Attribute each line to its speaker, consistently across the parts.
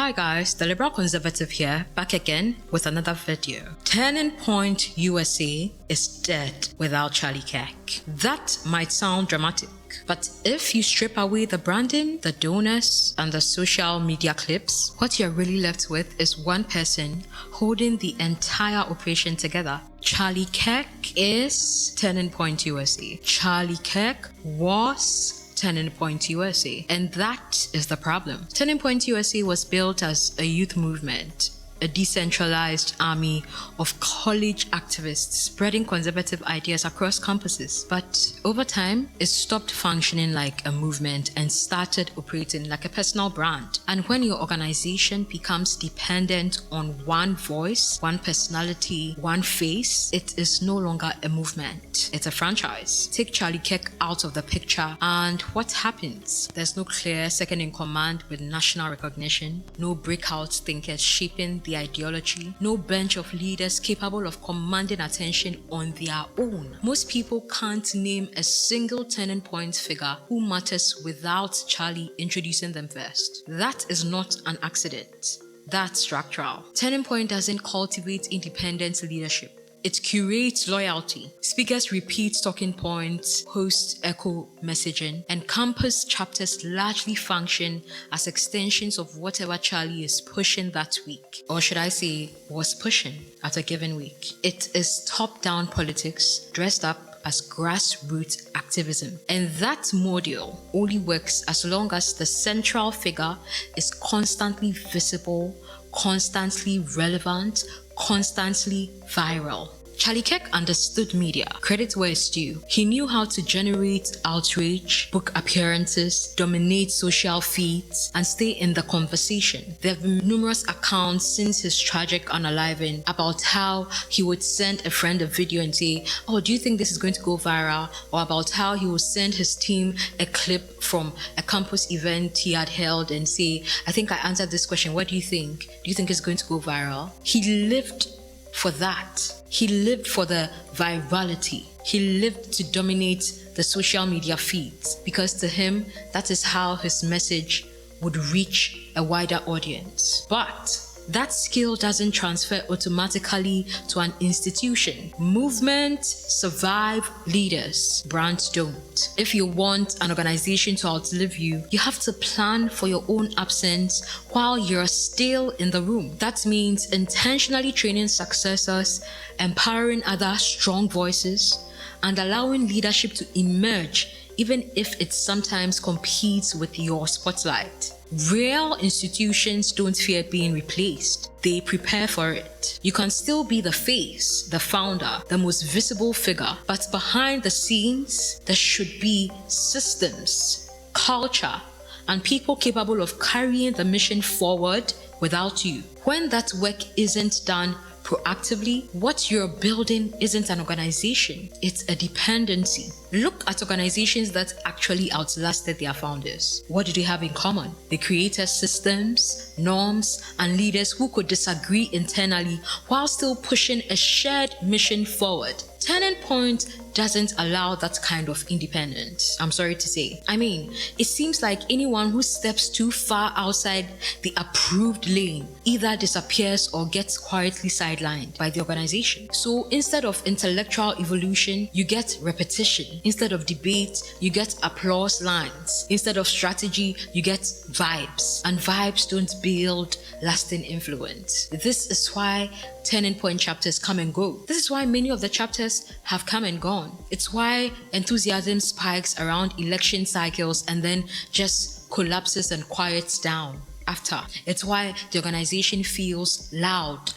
Speaker 1: Hi guys, the Liberal Conservative here, back again with another video. Turning Point USA is dead without Charlie Kirk. That might sound dramatic, but if you strip away the branding, the donors, and the social media clips, what you're really left with is one person holding the entire operation together. Charlie Kirk is Turning Point USA. Charlie Kirk was Turning Point USA, and that is the problem. Turning Point USA was built as a youth movement, a decentralized army of college activists spreading conservative ideas across campuses. But over time, it stopped functioning like a movement and started operating like a personal brand. And when your organization becomes dependent on one voice, one personality, one face, it is no longer a movement. It's a franchise. Take Charlie Kirk out of the picture and what happens? There's no clear second in command with national recognition, no breakout thinkers shaping the ideology, no bench of leaders capable of commanding attention on their own. Most people can't name a single turning point figure who matters without Charlie introducing them first. That is not an accident. That's structural. Turning Point doesn't cultivate independent leadership. It curates loyalty. Speakers repeat talking points, hosts echo messaging, and campus chapters largely function as extensions of whatever Charlie is pushing that week. Or should I say, was pushing at a given week. It is top-down politics dressed up as grassroots activism. And that model only works as long as the central figure is constantly visible, constantly relevant, constantly viral. Charlie Kirk understood media. Credit where it's due. He knew how to generate outrage, book appearances, dominate social feeds, and stay in the conversation. There have been numerous accounts since his tragic unaliving about how he would send a friend a video and say, "Oh, do you think this is going to go viral?" Or about how he would send his team a clip from a campus event he had held and say, "I think I answered this question. What do you think? Do you think it's going to go viral?" He lived for that. He lived for the virality. He lived to dominate the social media feeds because to him, that is how his message would reach a wider audience. But that skill doesn't transfer automatically to an institution. Movements survive leaders, brands don't. If you want an organization to outlive you, you have to plan for your own absence while you're still in the room. That means intentionally training successors, empowering other strong voices, and allowing leadership to emerge even if it sometimes competes with your spotlight. Real institutions don't fear being replaced. They prepare for it. You can still be the face, the founder, the most visible figure, but behind the scenes, there should be systems, culture, and people capable of carrying the mission forward without you. When that work isn't done proactively, what you're building isn't an organization, it's a dependency. Look at organizations that actually outlasted their founders. What do they have in common? They created systems, norms, and leaders who could disagree internally while still pushing a shared mission forward. Turning Point doesn't allow that kind of independence, I'm sorry to say. I mean, it seems like anyone who steps too far outside the approved lane either disappears or gets quietly sidelined by the organization. So instead of intellectual evolution, you get repetition. Instead of debate, you get applause lines. Instead of strategy, you get vibes. And vibes don't build lasting influence. This is why Turning Point chapters come and go. This is why many of the chapters have come and gone. It's why enthusiasm spikes around election cycles and then just collapses and quiets down after. It's why the organization feels loud,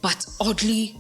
Speaker 1: but oddly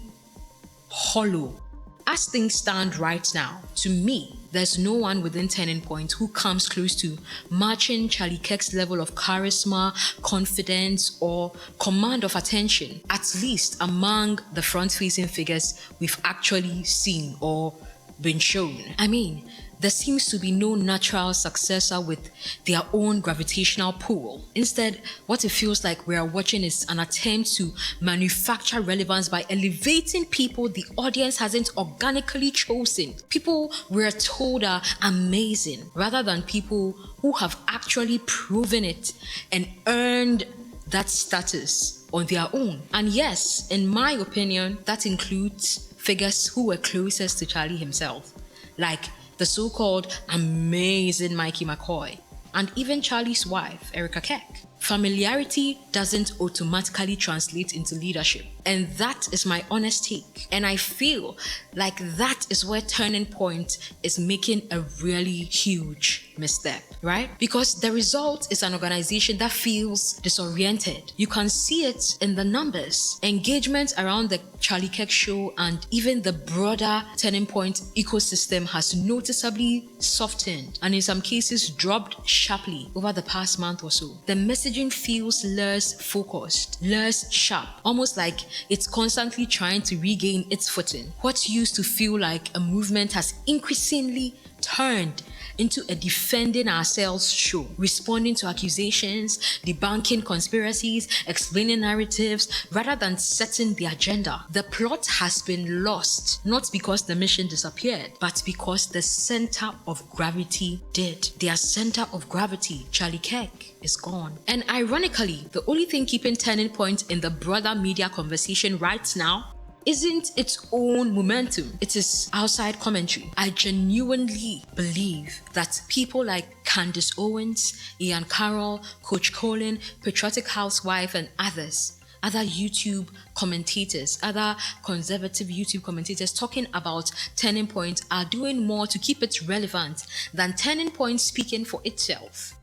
Speaker 1: hollow. As things stand right now, to me, there's no one within Turning Point who comes close to matching Charlie Kirk's level of charisma, confidence, or command of attention, at least among the front-facing figures we've actually seen or been shown. I mean, there seems to be no natural successor with their own gravitational pull. Instead, what it feels like we are watching is an attempt to manufacture relevance by elevating people the audience hasn't organically chosen. People we're told are amazing, rather than people who have actually proven it and earned that status on their own. And yes, in my opinion, that includes figures who were closest to Charlie himself, like the so-called amazing Mikey McCoy, and even Charlie's wife, Erika Kirk. Familiarity doesn't automatically translate into leadership. And that is my honest take. And I feel like that is where Turning Point is making a really huge misstep, right? Because the result is an organization that feels disoriented. You can see it in the numbers. Engagement around the Charlie Kirk show and even the broader Turning Point ecosystem has noticeably softened and in some cases dropped sharply over the past month or so. The messaging feels less focused, less sharp, almost like it's constantly trying to regain its footing. What used to feel like a movement has increasingly turned into a defending ourselves show, responding to accusations, debunking conspiracies, explaining narratives, rather than setting the agenda. The plot has been lost, not because the mission disappeared, but because the center of gravity did. Their center of gravity, Charlie Kirk, is gone. And ironically, the only thing keeping Turning Point in the broader media conversation right now isn't its own momentum, it is outside commentary. I genuinely believe that people like Candace Owens, Ian Carroll, Coach Colin, Patriotic Housewife, and other YouTube commentators, other conservative YouTube commentators talking about Turning Point are doing more to keep it relevant than Turning Point speaking for itself.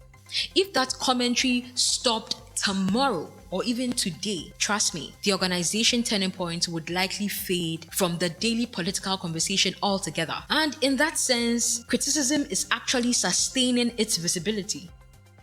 Speaker 1: If that commentary stopped tomorrow or even today, trust me, the organization Turning Point would likely fade from the daily political conversation altogether. And in that sense, criticism is actually sustaining its visibility.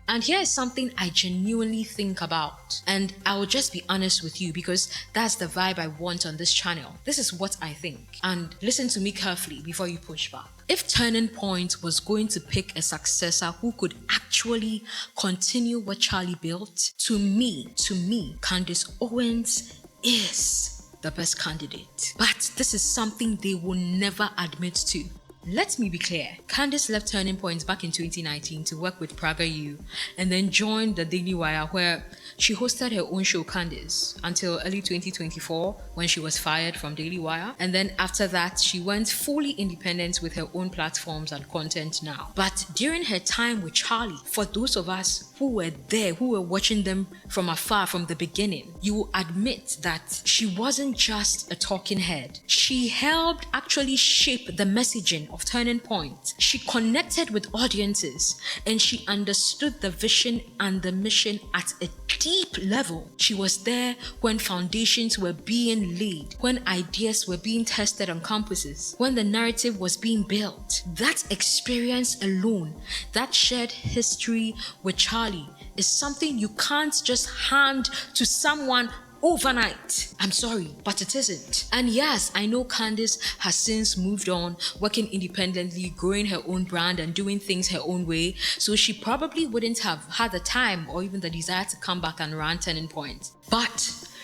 Speaker 1: And here is something I genuinely think about, and I will just be honest with you because that's the vibe I want on this channel. This is what I think, and listen to me carefully before you push back. If Turning Point was going to pick a successor who could actually continue what Charlie built, to me, Candace Owens is the best candidate. But this is something they will never admit to. Let me be clear, Candace left Turning Point back in 2019 to work with Praga U and then joined the Daily Wire where she hosted her own show Candace until early 2024 when she was fired from Daily Wire, and then after that she went fully independent with her own platforms and content now. But during her time with Charlie, for those of us who were there, who were watching them from afar from the beginning, you will admit that she wasn't just a talking head. She helped actually shape the messaging of Turning Point. She connected with audiences and she understood the vision and the mission at a deep level. She was there when foundations were being laid, when ideas were being tested on campuses, when the narrative was being built. That experience alone, that shared history with Charlie, is something you can't just hand to someone overnight. I'm sorry, but it isn't. And yes, I know Candace has since moved on, working independently, growing her own brand and doing things her own way, so she probably wouldn't have had the time or even the desire to come back and run Turning Point. But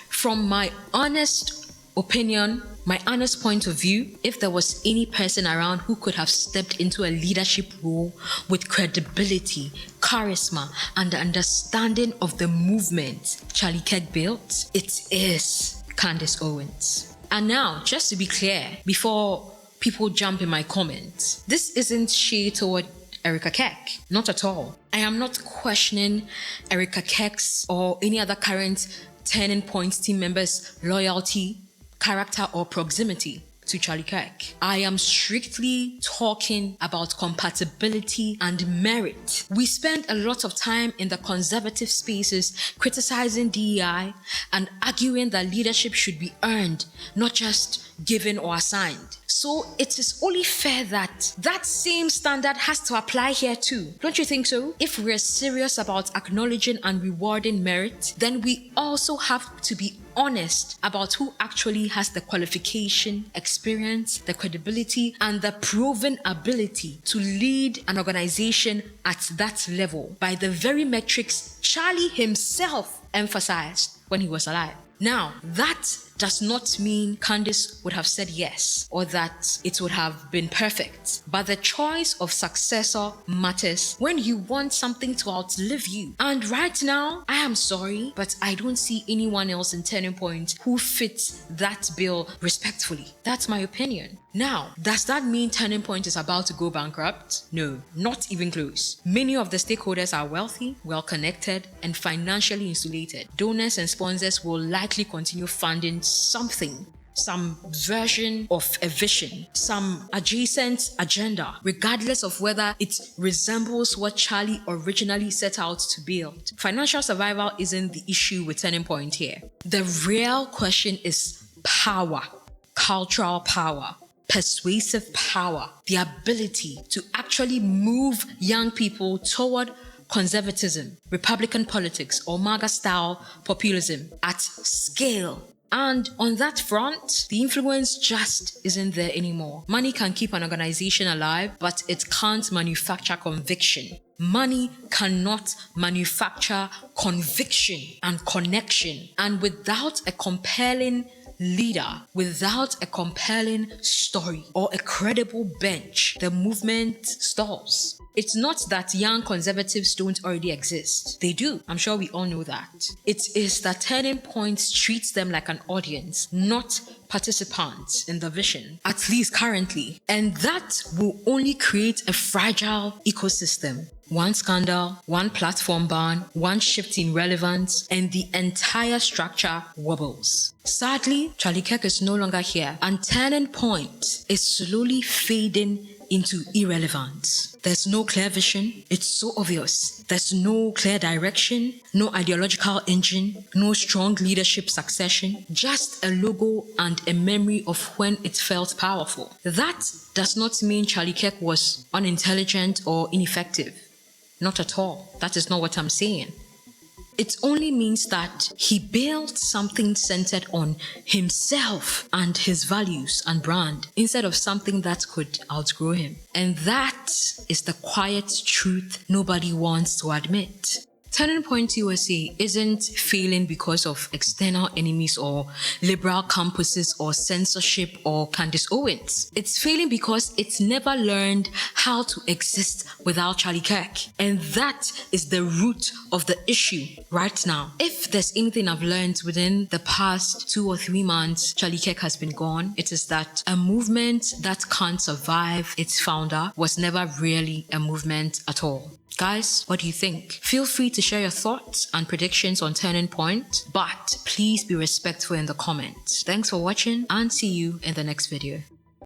Speaker 1: from my honest opinion, my honest point of view, if there was any person around who could have stepped into a leadership role with credibility, charisma, and the understanding of the movement Charlie Kirk built, it is Candace Owens. And now, just to be clear, before people jump in my comments, this isn't shade toward Erika Kirk, not at all. I am not questioning Erika Kirk's or any other current Turning Point team members' loyalty, character, or proximity to Charlie Kirk. I am strictly talking about compatibility and merit. We spend a lot of time in the conservative spaces criticizing DEI and arguing that leadership should be earned, not just given or assigned. So it is only fair that that same standard has to apply here too. Don't you think so? If we're serious about acknowledging and rewarding merit, then we also have to be honest about who actually has the qualification, experience, the credibility, and the proven ability to lead an organization at that level by the very metrics Charlie himself emphasized when he was alive. Now, that does not mean Candace would have said yes or that it would have been perfect. But the choice of successor matters when you want something to outlive you. And right now, I am sorry, but I don't see anyone else in Turning Point who fits that bill respectfully. That's my opinion. Now, does that mean Turning Point is about to go bankrupt? No, not even close. Many of the stakeholders are wealthy, well-connected, and financially insulated. Donors and sponsors will likely continue funding something, some version of a vision, some adjacent agenda, regardless of whether it resembles what Charlie originally set out to build. Financial survival isn't the issue with Turning Point here. The real question is power, cultural power, persuasive power, the ability to actually move young people toward conservatism, Republican politics, or MAGA-style populism at scale. And on that front, the influence just isn't there anymore. Money can keep an organization alive, but it can't manufacture conviction. Money cannot manufacture conviction and connection. And without a compelling leader, without a compelling story or a credible bench, the movement stalls. It's not that young conservatives don't already exist. They do. I'm sure we all know that. It is that Turning Point treats them like an audience, not participants in the vision, at least currently. And that will only create a fragile ecosystem. One scandal, one platform ban, one shift in relevance, and the entire structure wobbles. Sadly, Charlie Kirk is no longer here, and Turning Point is slowly fading into irrelevance. There's no clear vision. It's so obvious. There's no clear direction, no ideological engine, no strong leadership succession, just a logo and a memory of when it felt powerful. That does not mean Charlie Kirk was unintelligent or ineffective. Not at all. That is not what I'm saying. It only means that he built something centered on himself and his values and brand instead of something that could outgrow him. And that is the quiet truth nobody wants to admit. Turning Point USA isn't failing because of external enemies or liberal campuses or censorship or Candace Owens. It's failing because it's never learned how to exist without Charlie Kirk. And that is the root of the issue right now. If there's anything I've learned within the past 2 or 3 months Charlie Kirk has been gone, it is that a movement that can't survive its founder was never really a movement at all. Guys, what do you think? Feel free to share your thoughts and predictions on Turning Point, but please be respectful in the comments. Thanks for watching and see you in the next video.